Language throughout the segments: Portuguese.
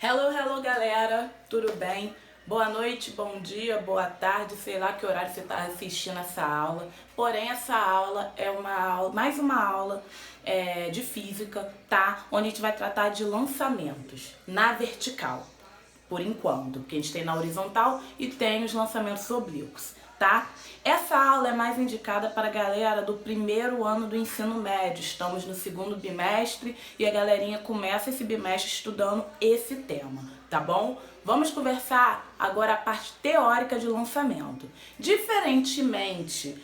Hello galera, tudo bem? Boa noite, bom dia, boa tarde, sei lá que horário você está assistindo essa aula. Porém, essa aula é mais uma aula de física, tá? Onde a gente vai tratar de lançamentos na vertical, por enquanto, porque a gente tem na horizontal e tem os lançamentos oblíquos, tá? Essa aula é mais indicada para a galera do primeiro ano do ensino médio. Estamos no segundo bimestre e a galerinha começa esse bimestre estudando esse tema, tá bom? Vamos conversar agora a parte teórica de lançamento. Diferentemente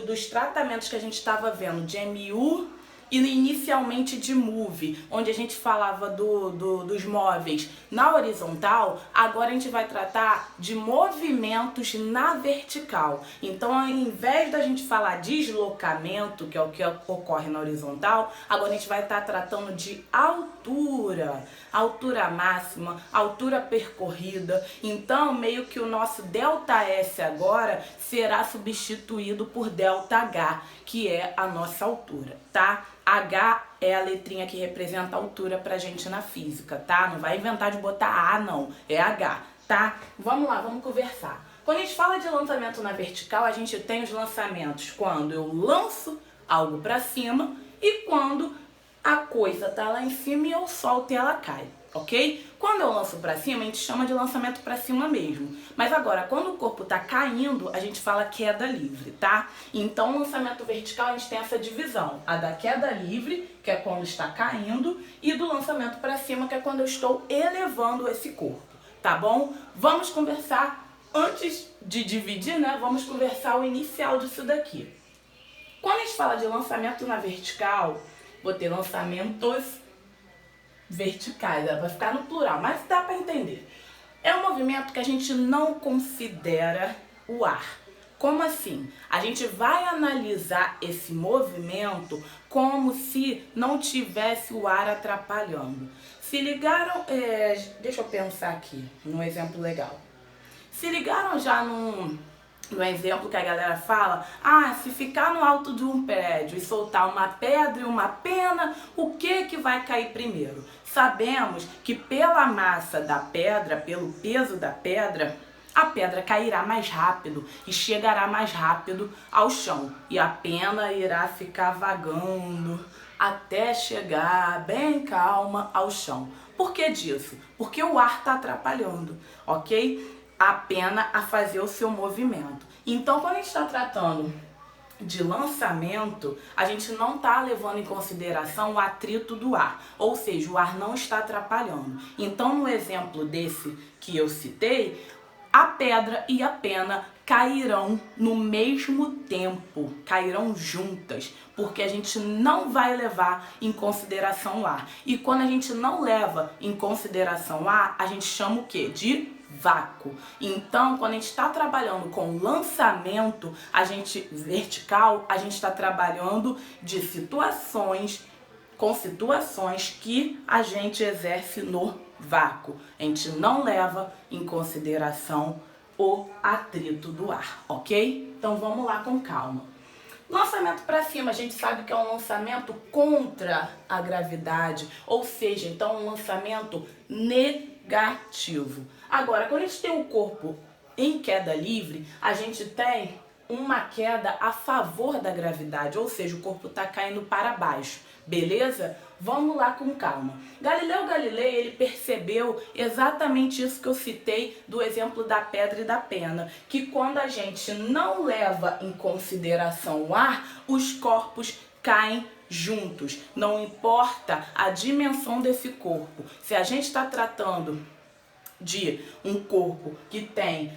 dos tratamentos que a gente estava vendo de MU e inicialmente de MOVE, onde a gente falava dos móveis na horizontal, agora a gente vai tratar de movimentos na vertical. Então, ao invés da gente falar deslocamento, que é o que ocorre na horizontal, agora a gente vai estar tratando de altura, altura máxima, altura percorrida. Então, meio que o nosso ΔS agora será substituído por ΔH, que é a nossa altura, tá? H é a letrinha que representa a altura pra gente na física, tá? Não vai inventar de botar A, não. É H, tá? Vamos lá, vamos conversar. Quando a gente fala de lançamento na vertical, a gente tem os lançamentos quando eu lanço algo pra cima e quando a coisa tá lá em cima e eu solto e ela cai, ok? Quando eu lanço pra cima, a gente chama de lançamento pra cima mesmo. Mas agora, quando o corpo tá caindo, a gente fala queda livre, tá? Então, no lançamento vertical, a gente tem essa divisão. A da queda livre, que é quando está caindo, e do lançamento pra cima, que é quando eu estou elevando esse corpo, tá bom? Vamos conversar, antes de dividir, né? Vamos conversar o inicial disso daqui. Quando a gente fala de lançamento na vertical, vou ter lançamentos verticais, ela vai ficar no plural, mas dá para entender. É um movimento que a gente não considera o ar. Como assim? A gente vai analisar esse movimento como se não tivesse o ar atrapalhando. Se ligaram, deixa eu pensar aqui num exemplo legal. Se ligaram já no exemplo que a galera fala, se ficar no alto de um prédio e soltar uma pedra e uma pena, o que vai cair primeiro? Sabemos que pela massa da pedra, pelo peso da pedra, a pedra cairá mais rápido e chegará mais rápido ao chão. E a pena irá ficar vagando até chegar bem calma ao chão. Por que disso? Porque o ar está atrapalhando, ok? A pena a fazer o seu movimento. Então, quando a gente está tratando de lançamento, a gente não está levando em consideração o atrito do ar, ou seja, o ar não está atrapalhando. Então, no exemplo desse que eu citei, a pedra e a pena cairão no mesmo tempo, cairão juntas, porque a gente não vai levar em consideração o ar. E quando a gente não leva em consideração o ar, a gente chama o quê? De vácuo. Então, quando a gente está trabalhando com lançamento, vertical, a gente está trabalhando com situações que a gente exerce no vácuo. A gente não leva em consideração o atrito do ar, ok? Então vamos lá com calma. Lançamento para cima, a gente sabe que é um lançamento contra a gravidade, ou seja, então um lançamento negativo. Agora, quando a gente tem o corpo em queda livre, a gente tem uma queda a favor da gravidade, ou seja, o corpo está caindo para baixo, beleza? Vamos lá com calma. Galileu Galilei, ele percebeu exatamente isso que eu citei do exemplo da pedra e da pena, que quando a gente não leva em consideração o ar, os corpos caem juntos. Não importa a dimensão desse corpo. Se a gente está tratando de um corpo que tem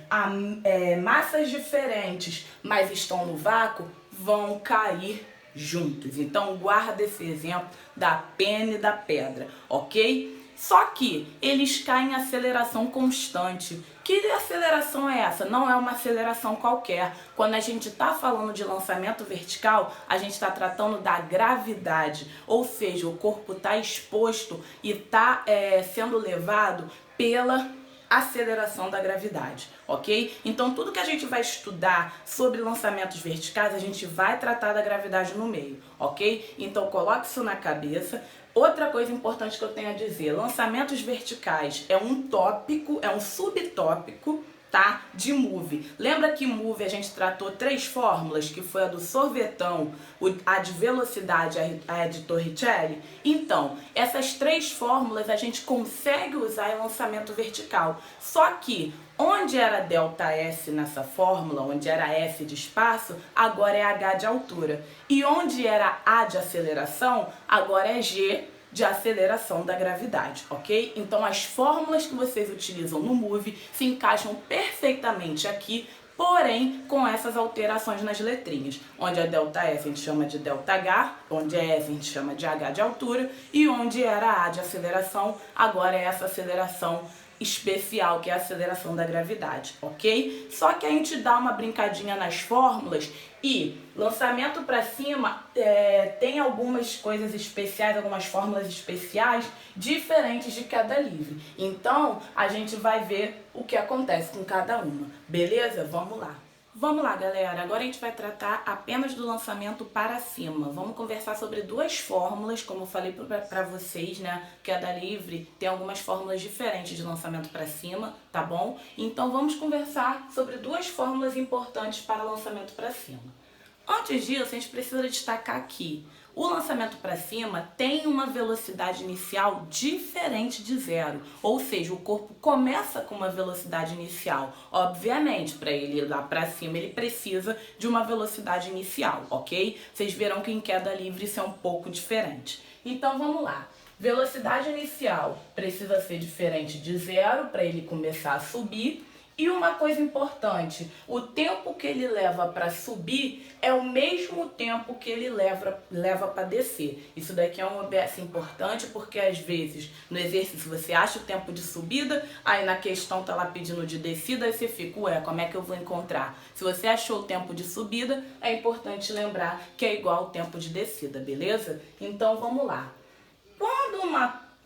massas diferentes, mas estão no vácuo, vão cair juntos. Então guarda esse exemplo da pena e da pedra, ok? Só que eles caem em aceleração constante. Que aceleração é essa? Não é uma aceleração qualquer. Quando a gente está falando de lançamento vertical, a gente está tratando da gravidade. Ou seja, o corpo está exposto e está sendo levado pela aceleração da gravidade, ok? Então tudo que a gente vai estudar sobre lançamentos verticais, a gente vai tratar da gravidade no meio, ok? Então coloque isso na cabeça. Outra coisa importante que eu tenho a dizer, lançamentos verticais é um tópico, é um subtópico, tá? De MOVE. Lembra que MOVE a gente tratou 3 fórmulas, que foi a do sorvetão, a de velocidade, a de Torricelli? Então, essas 3 fórmulas a gente consegue usar em lançamento vertical. Só que onde era ΔS nessa fórmula, onde era F de espaço, agora é H de altura. E onde era A de aceleração, agora é G de aceleração da gravidade, ok? Então as fórmulas que vocês utilizam no MOVE se encaixam perfeitamente aqui, porém com essas alterações nas letrinhas, onde a ΔF a gente chama de ΔH, onde é F a gente chama de H de altura, e onde era A de aceleração, agora é essa aceleração especial, que é a aceleração da gravidade, ok? Só que a gente dá uma brincadinha nas fórmulas e lançamento para cima tem algumas coisas especiais, algumas fórmulas especiais diferentes de queda livre. Então, a gente vai ver o que acontece com cada uma, beleza? Vamos lá. Vamos lá, galera. Agora a gente vai tratar apenas do lançamento para cima. Vamos conversar sobre 2 fórmulas, como eu falei para vocês, né? Queda livre tem algumas fórmulas diferentes de lançamento para cima, tá bom? Então vamos conversar sobre 2 fórmulas importantes para lançamento para cima. Antes disso, a gente precisa destacar aqui, o lançamento para cima tem uma velocidade inicial diferente de zero, ou seja, o corpo começa com uma velocidade inicial. Obviamente, para ele ir lá para cima, ele precisa de uma velocidade inicial, ok? Vocês verão que em queda livre isso é um pouco diferente. Então vamos lá. Velocidade inicial precisa ser diferente de zero para ele começar a subir. E uma coisa importante, o tempo que ele leva para subir é o mesmo tempo que ele leva para descer. Isso daqui é um OBS importante porque às vezes no exercício você acha o tempo de subida, aí na questão tá lá pedindo de descida, aí você fica, ué, como é que eu vou encontrar? Se você achou o tempo de subida, é importante lembrar que é igual ao tempo de descida, beleza? Então vamos lá.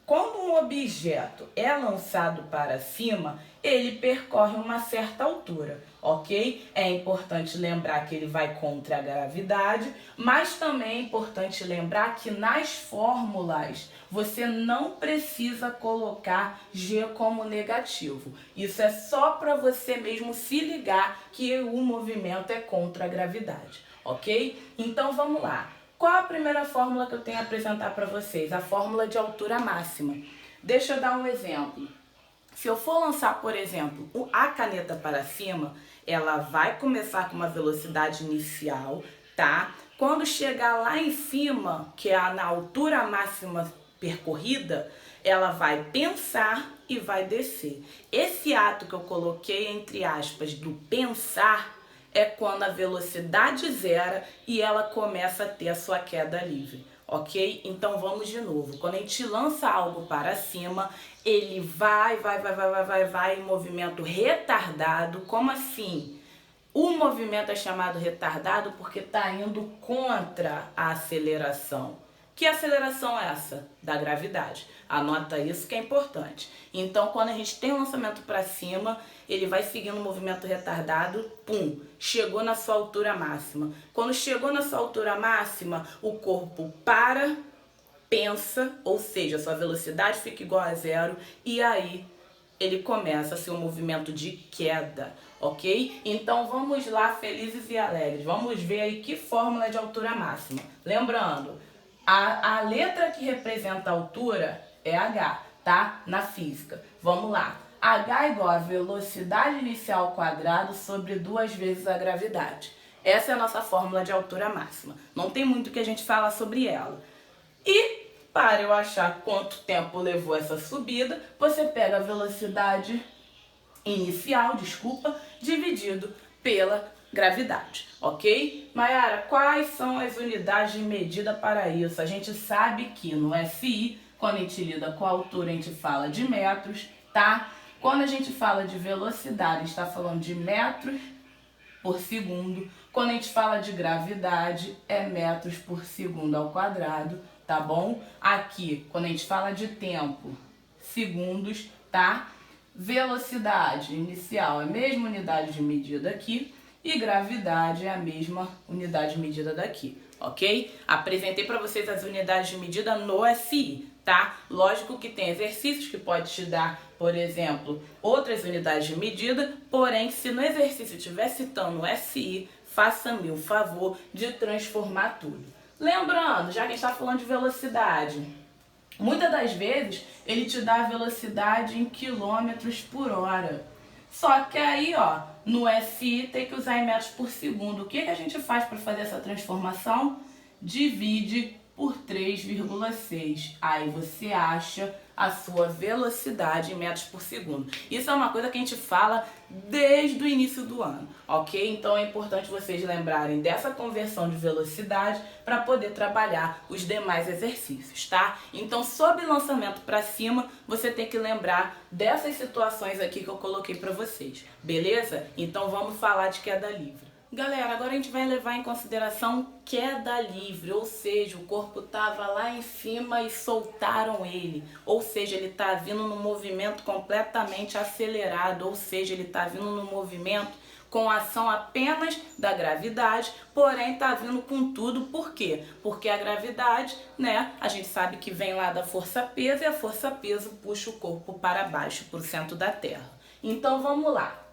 Quando um objeto é lançado para cima, ele percorre uma certa altura, ok? É importante lembrar que ele vai contra a gravidade, mas também é importante lembrar que nas fórmulas você não precisa colocar G como negativo. Isso é só para você mesmo se ligar que o movimento é contra a gravidade, ok? Então vamos lá. Qual a primeira fórmula que eu tenho a apresentar para vocês? A fórmula de altura máxima. Deixa eu dar um exemplo. Se eu for lançar, por exemplo, a caneta para cima, ela vai começar com uma velocidade inicial, tá? Quando chegar lá em cima, que é na altura máxima percorrida, ela vai pensar e vai descer. Esse ato que eu coloquei entre aspas do pensar é quando a velocidade zera e ela começa a ter a sua queda livre, ok? Então vamos de novo. Quando a gente lança algo para cima, ele vai em movimento retardado. Como assim? O movimento é chamado retardado porque está indo contra a aceleração. Que aceleração é essa? Da gravidade. Anota isso que é importante. Então, quando a gente tem um lançamento para cima, ele vai seguindo o movimento retardado, pum, chegou na sua altura máxima. Quando chegou na sua altura máxima, o corpo para, pensa, ou seja, a sua velocidade fica igual a zero, e aí ele começa a ser um movimento de queda, ok? Então vamos lá, felizes e alegres. Vamos ver aí que fórmula de altura máxima. Lembrando, a letra que representa a altura é H, tá? Na física. Vamos lá. H é igual a velocidade inicial ao quadrado sobre 2 vezes a gravidade. Essa é a nossa fórmula de altura máxima. Não tem muito que a gente fala sobre ela. E para eu achar quanto tempo levou essa subida, você pega a velocidade inicial, dividido pela gravidade, ok? Mayara, quais são as unidades de medida para isso? A gente sabe que no FI, quando a gente lida com a altura, a gente fala de metros, tá? Quando a gente fala de velocidade, a gente está falando de metros por segundo. Quando a gente fala de gravidade, é metros por segundo ao quadrado, tá bom? Aqui, quando a gente fala de tempo, segundos, tá? Velocidade inicial é a mesma unidade de medida aqui e gravidade é a mesma unidade de medida daqui, ok? Apresentei para vocês as unidades de medida no SI, tá? Lógico que tem exercícios que pode te dar, por exemplo, outras unidades de medida, porém, se no exercício estiver citando o SI, faça-me o favor de transformar tudo. Lembrando, já que a gente está falando de velocidade, muitas das vezes ele te dá a velocidade em quilômetros por hora. Só que aí, ó, no SI tem que usar em metros por segundo. O que a gente faz para fazer essa transformação? Divide por 3,6. Aí você acha a sua velocidade em metros por segundo. Isso é uma coisa que a gente fala desde o início do ano, ok? Então é importante vocês lembrarem dessa conversão de velocidade para poder trabalhar os demais exercícios, tá? Então, sob lançamento para cima, você tem que lembrar dessas situações aqui que eu coloquei para vocês, beleza? Então vamos falar de queda livre. Galera, agora a gente vai levar em consideração queda livre, ou seja, o corpo estava lá em cima e soltaram ele, ou seja, ele está vindo num movimento completamente acelerado, ou seja, ele está vindo num movimento com ação apenas da gravidade, porém está vindo com tudo. Por quê? Porque a gravidade, né, a gente sabe que vem lá da força-peso e a força-peso puxa o corpo para baixo, para o centro da Terra. Então vamos lá.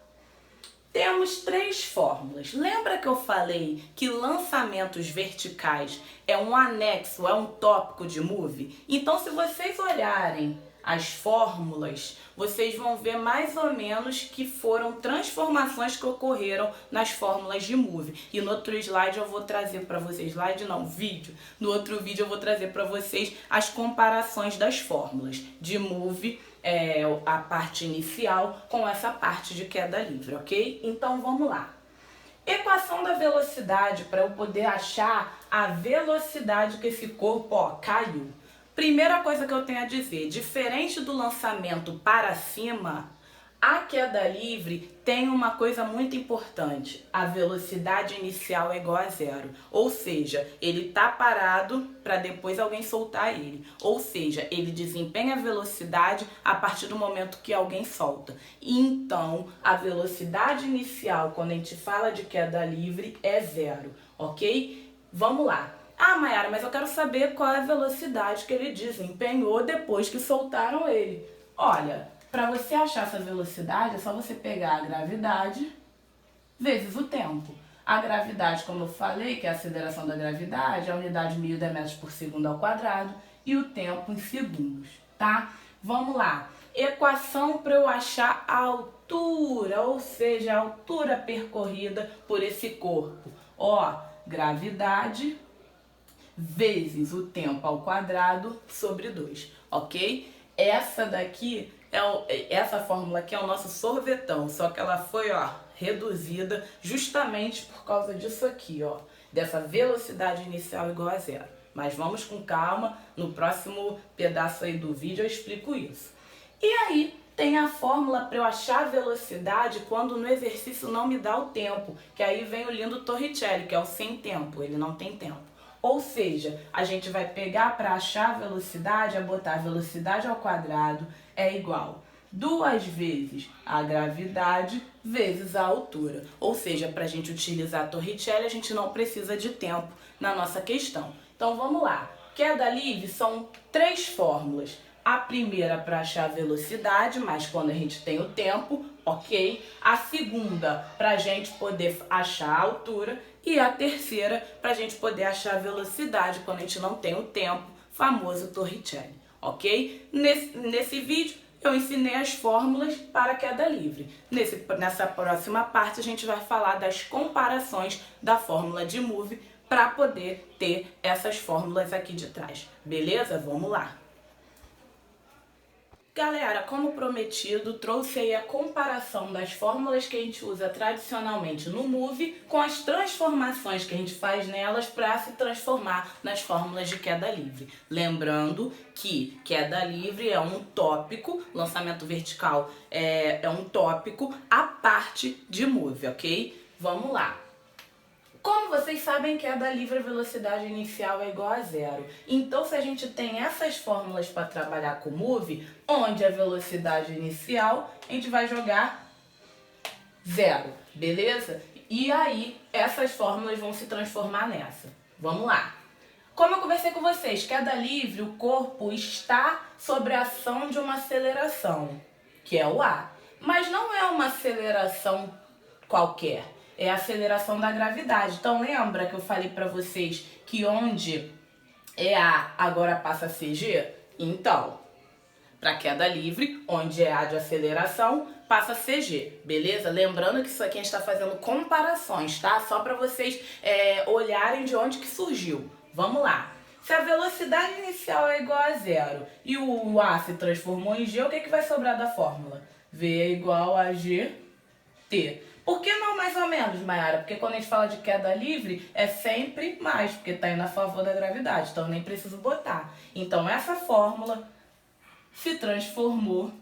Temos 3 fórmulas. Lembra que eu falei que lançamentos verticais é um anexo, é um tópico de move? Então, se vocês olharem as fórmulas, vocês vão ver mais ou menos que foram transformações que ocorreram nas fórmulas de move. E no outro slide eu vou trazer para vocês, slide não, vídeo. No outro vídeo eu vou trazer para vocês as comparações das fórmulas de move, a parte inicial com essa parte de queda livre, ok? Então vamos lá. Equação da velocidade para eu poder achar a velocidade que esse corpo, ó, caiu. Primeira coisa que eu tenho a dizer, diferente do lançamento para cima, a queda livre tem uma coisa muito importante, a velocidade inicial é igual a 0, ou seja, ele está parado para depois alguém soltar ele, ou seja, ele desempenha a velocidade a partir do momento que alguém solta. Então, a velocidade inicial, quando a gente fala de queda livre, é 0, ok? Vamos lá. Ah, Mayara, mas eu quero saber qual é a velocidade que ele desempenhou depois que soltaram ele. Olha, para você achar essa velocidade, é só você pegar a gravidade vezes o tempo. A gravidade, como eu falei, que é a aceleração da gravidade, a unidade medida é metros por segundo ao quadrado, e o tempo em segundos, tá? Vamos lá. Equação para eu achar a altura, ou seja, a altura percorrida por esse corpo. Ó, gravidade vezes o tempo ao quadrado sobre 2, ok? Essa daqui, essa fórmula aqui é o nosso sorvetão, só que ela foi, ó, reduzida justamente por causa disso aqui, ó, dessa velocidade inicial igual a 0. Mas vamos com calma, no próximo pedaço aí do vídeo eu explico isso. E aí, tem a fórmula para eu achar a velocidade quando no exercício não me dá o tempo, que aí vem o lindo Torricelli, que é o sem tempo, ele não tem tempo. Ou seja, a gente vai pegar para achar a velocidade, botar a velocidade ao quadrado é igual 2 vezes a gravidade vezes a altura. Ou seja, para a gente utilizar Torricelli, a gente não precisa de tempo na nossa questão. Então vamos lá. Queda livre são 3 fórmulas. A primeira para achar a velocidade, mas quando a gente tem o tempo, ok? A segunda para a gente poder achar a altura. E a terceira para a gente poder achar a velocidade quando a gente não tem o tempo, famoso Torricelli, ok? Nesse vídeo eu ensinei as fórmulas para queda livre. Nessa próxima parte a gente vai falar das comparações da fórmula de move para poder ter essas fórmulas aqui de trás, beleza? Vamos lá! Galera, como prometido, trouxe aí a comparação das fórmulas que a gente usa tradicionalmente no Move com as transformações que a gente faz nelas para se transformar nas fórmulas de queda livre. Lembrando que queda livre é um tópico, lançamento vertical é um tópico à parte de Move, ok? Vamos lá. Como vocês sabem, queda livre, a velocidade inicial é igual a zero. Então, se a gente tem essas fórmulas para trabalhar com o move, onde a velocidade inicial, a gente vai jogar zero, beleza? E aí, essas fórmulas vão se transformar nessa. Vamos lá. Como eu conversei com vocês, queda livre, o corpo está sob a ação de uma aceleração, que é o A. Mas não é uma aceleração qualquer, é a aceleração da gravidade. Então lembra que eu falei para vocês que onde é A agora passa a ser G? Então, para queda livre, onde é A de aceleração, passa a ser G, beleza? Lembrando que isso aqui a gente está fazendo comparações, tá? Só para vocês olharem de onde que surgiu. Vamos lá. Se a velocidade inicial é igual a zero e o A se transformou em G, o que, que vai sobrar da fórmula? V é igual a GT. Por que não mais ou menos, Mayara? Porque quando a gente fala de queda livre, é sempre mais, porque está indo a favor da gravidade, então eu nem preciso botar. Então essa fórmula se transformou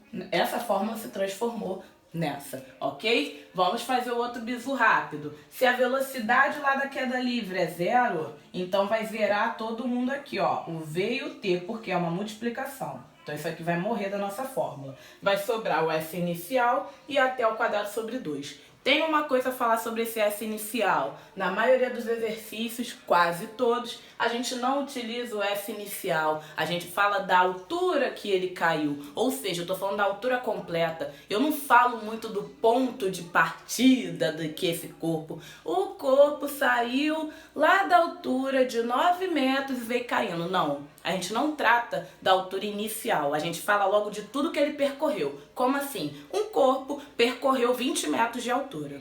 nessa, ok? Vamos fazer o outro bizu rápido. Se a velocidade lá da queda livre é zero, então vai zerar todo mundo aqui, ó, o V e o T, porque é uma multiplicação. Então isso aqui vai morrer da nossa fórmula. Vai sobrar o S inicial e até o quadrado sobre 2. Tem uma coisa a falar sobre esse S inicial. Na maioria dos exercícios, quase todos, a gente não utiliza o S inicial. A gente fala da altura que ele caiu. Ou seja, eu estou falando da altura completa. Eu não falo muito do ponto de partida de que esse corpo. O corpo saiu lá da altura de 9 metros e veio caindo. Não. A gente não trata da altura inicial, a gente fala logo de tudo que ele percorreu. Como assim? Um corpo percorreu 20 metros de altura.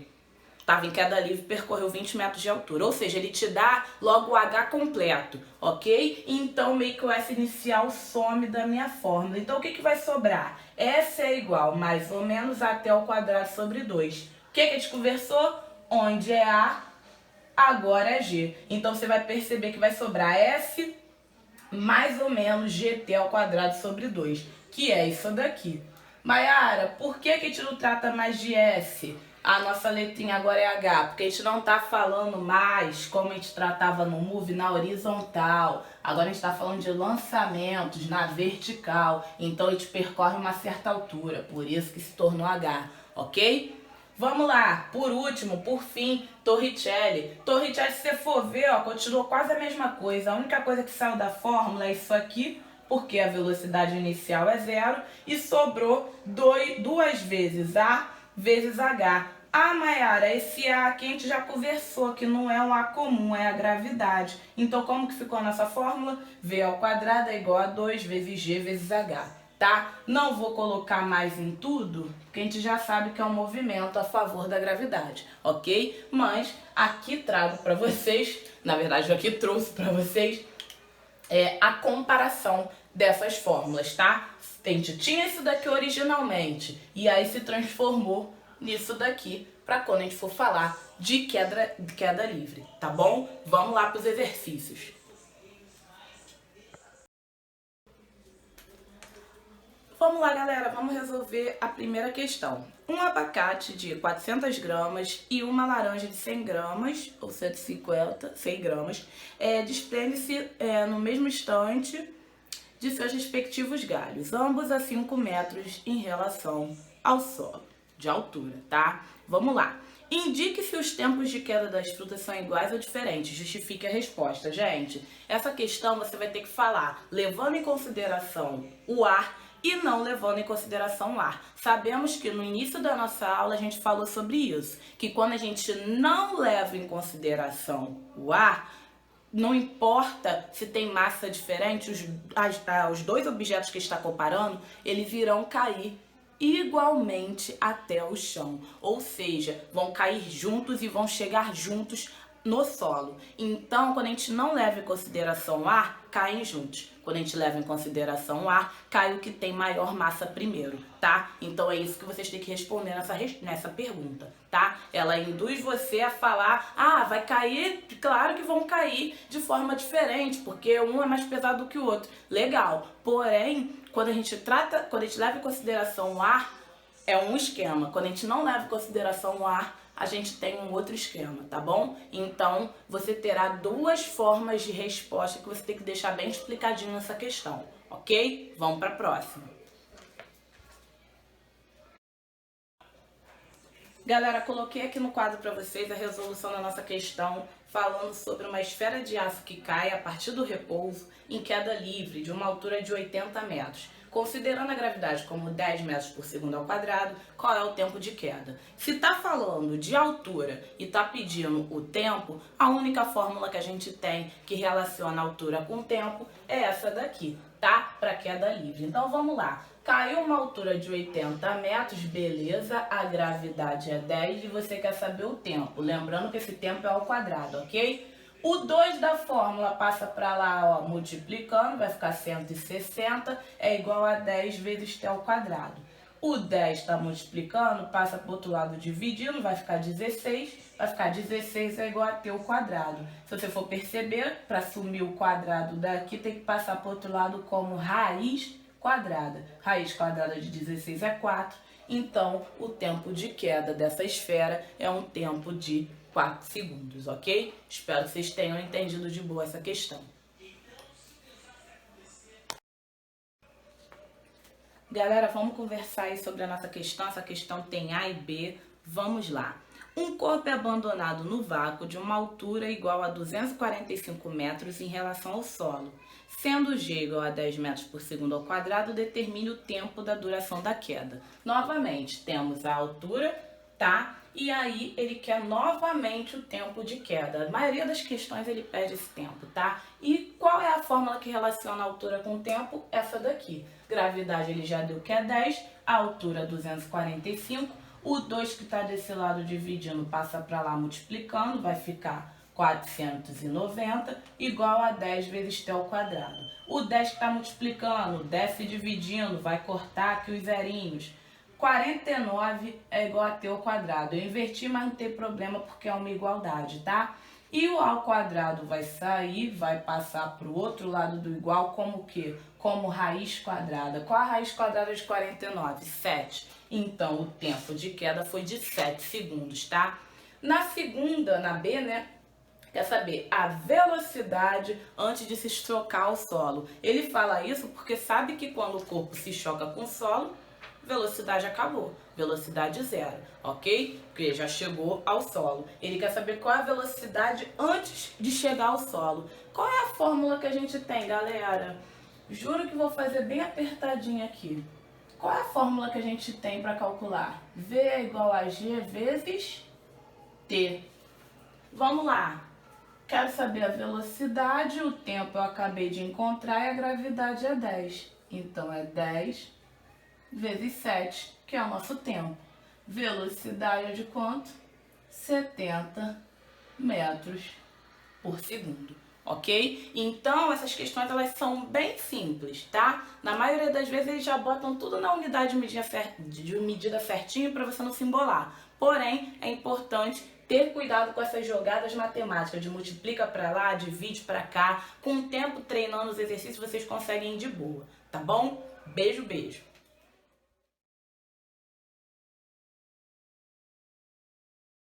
Estava em queda livre, percorreu 20 metros de altura. Ou seja, ele te dá logo o H completo, ok? Então, meio que o S inicial some da minha fórmula. Então, o que, que vai sobrar? S é igual, mais ou menos, até o quadrado sobre 2. O que, que a gente conversou? Onde é A, agora é G. Então, você vai perceber que vai sobrar S mais ou menos GT ao quadrado sobre 2, que é isso daqui. Mayara, por que a gente não trata mais de S? A nossa letrinha agora é H, porque a gente não está falando mais como a gente tratava no Move na horizontal. Agora a gente está falando de lançamentos na vertical, então a gente percorre uma certa altura, por isso que se tornou H, ok? Vamos lá, por último, por fim, Torricelli. Torricelli, se você for ver, ó, continuou quase a mesma coisa. A única coisa que saiu da fórmula é isso aqui, porque a velocidade inicial é zero, e sobrou duas vezes A vezes H. Ah, Mayara, esse A aqui a gente já conversou, que não é um A comum, é a gravidade. Então, como que ficou a nossa fórmula? V ao quadrado é igual a 2 vezes G vezes H. Tá? Não vou colocar mais em tudo, porque a gente já sabe que é um movimento a favor da gravidade, ok? Mas aqui trago para vocês, na verdade eu aqui trouxe para vocês a comparação dessas fórmulas, tá? A gente tinha isso daqui originalmente e aí se transformou nisso daqui para quando a gente for falar de queda livre, tá bom? Vamos lá para os exercícios. Vamos lá, galera, vamos resolver a primeira questão. Um abacate de 400 gramas e uma laranja de 100 gramas, ou 150, 100 gramas, desprende-se no mesmo instante de seus respectivos galhos, ambos a 5 metros em relação ao solo, de altura, tá? Vamos lá. Indique se os tempos de queda das frutas são iguais ou diferentes. Justifique a resposta. Gente, essa questão você vai ter que falar levando em consideração o ar e não levando em consideração o ar. Sabemos que no início da nossa aula a gente falou sobre isso, que quando a gente não leva em consideração o ar, não importa se tem massa diferente, os dois objetos que está comparando, eles irão cair igualmente até o chão. Ou seja, vão cair juntos e vão chegar juntos no solo. Então, quando a gente não leva em consideração o ar, caem juntos. Quando a gente leva em consideração o ar, cai o que tem maior massa primeiro, tá? Então é isso que vocês têm que responder nessa pergunta, tá? Ela induz você a falar, vai cair, claro que vão cair de forma diferente, porque um é mais pesado do que o outro. Legal, porém, quando a gente leva em consideração o ar, é um esquema. Quando a gente não leva em consideração o ar, a gente tem um outro esquema, tá bom? Então, você terá duas formas de resposta que você tem que deixar bem explicadinho nessa questão, ok? Vamos para a próxima. Galera, coloquei aqui no quadro para vocês a resolução da nossa questão, falando sobre uma esfera de aço que cai a partir do repouso em queda livre de uma altura de 80 metros. Considerando a gravidade como 10 metros por segundo ao quadrado, qual é o tempo de queda? Se está falando de altura e está pedindo o tempo, a única fórmula que a gente tem que relaciona a altura com o tempo é essa daqui, tá? Para queda livre. Então vamos lá. Caiu uma altura de 80 metros, beleza, a gravidade é 10 e você quer saber o tempo. Lembrando que esse tempo é ao quadrado, ok? O 2 da fórmula passa para lá, ó, multiplicando, vai ficar 160, é igual a 10 vezes t ao quadrado. O 10 está multiplicando, passa para o outro lado dividindo, vai ficar 16, vai ficar 16 é igual a t ao quadrado. Se você for perceber, para sumir o quadrado daqui, tem que passar para o outro lado como raiz quadrada. Raiz quadrada de 16 é 4, então o tempo de queda dessa esfera é um tempo de 4 segundos, ok? Espero que vocês tenham entendido de boa essa questão. Galera, vamos conversar aí sobre a nossa questão. Essa questão tem A e B. Vamos lá. Um corpo é abandonado no vácuo de uma altura igual a 245 metros em relação ao solo. Sendo g igual a 10 metros por segundo ao quadrado, determine o tempo da duração da queda. Novamente, temos a altura, tá? E aí ele quer novamente o tempo de queda. A maioria das questões ele pede esse tempo, tá? E qual é a fórmula que relaciona a altura com o tempo? Essa daqui. Gravidade ele já deu que é 10, a altura 245. O 2 que está desse lado dividindo passa para lá multiplicando, vai ficar 490 igual a 10 vezes t ao quadrado. O 10 que está multiplicando, desce dividindo, vai cortar aqui os zerinhos. 49 é igual a t ao quadrado. Eu inverti, mas não tem problema porque é uma igualdade, tá? E o ao quadrado vai sair, vai passar para o outro lado do igual como o quê? Como raiz quadrada. Qual a raiz quadrada de 49? 7. Então, o tempo de queda foi de 7 segundos, tá? Na segunda, na B, né? Quer saber a velocidade antes de se chocar ao solo. Ele fala isso porque sabe que quando o corpo se choca com o solo, velocidade acabou, velocidade zero, ok? Porque já chegou ao solo. Ele quer saber qual é a velocidade antes de chegar ao solo. Qual é a fórmula que a gente tem, galera? Juro que vou fazer bem apertadinho aqui. Qual é a fórmula que a gente tem para calcular? V é igual a G vezes T. Vamos lá. Quero saber a velocidade, o tempo eu acabei de encontrar e a gravidade é 10. Então é 10 vezes 7, que é o nosso tempo. Velocidade é de quanto? 70 metros por segundo, ok? Então, essas questões elas são bem simples, tá? Na maioria das vezes eles já botam tudo na unidade de medida certinho para você não se embolar. Porém, é importante ter cuidado com essas jogadas matemáticas de multiplica para lá, divide para cá. Com o tempo treinando os exercícios, vocês conseguem ir de boa, tá bom? Beijo, beijo.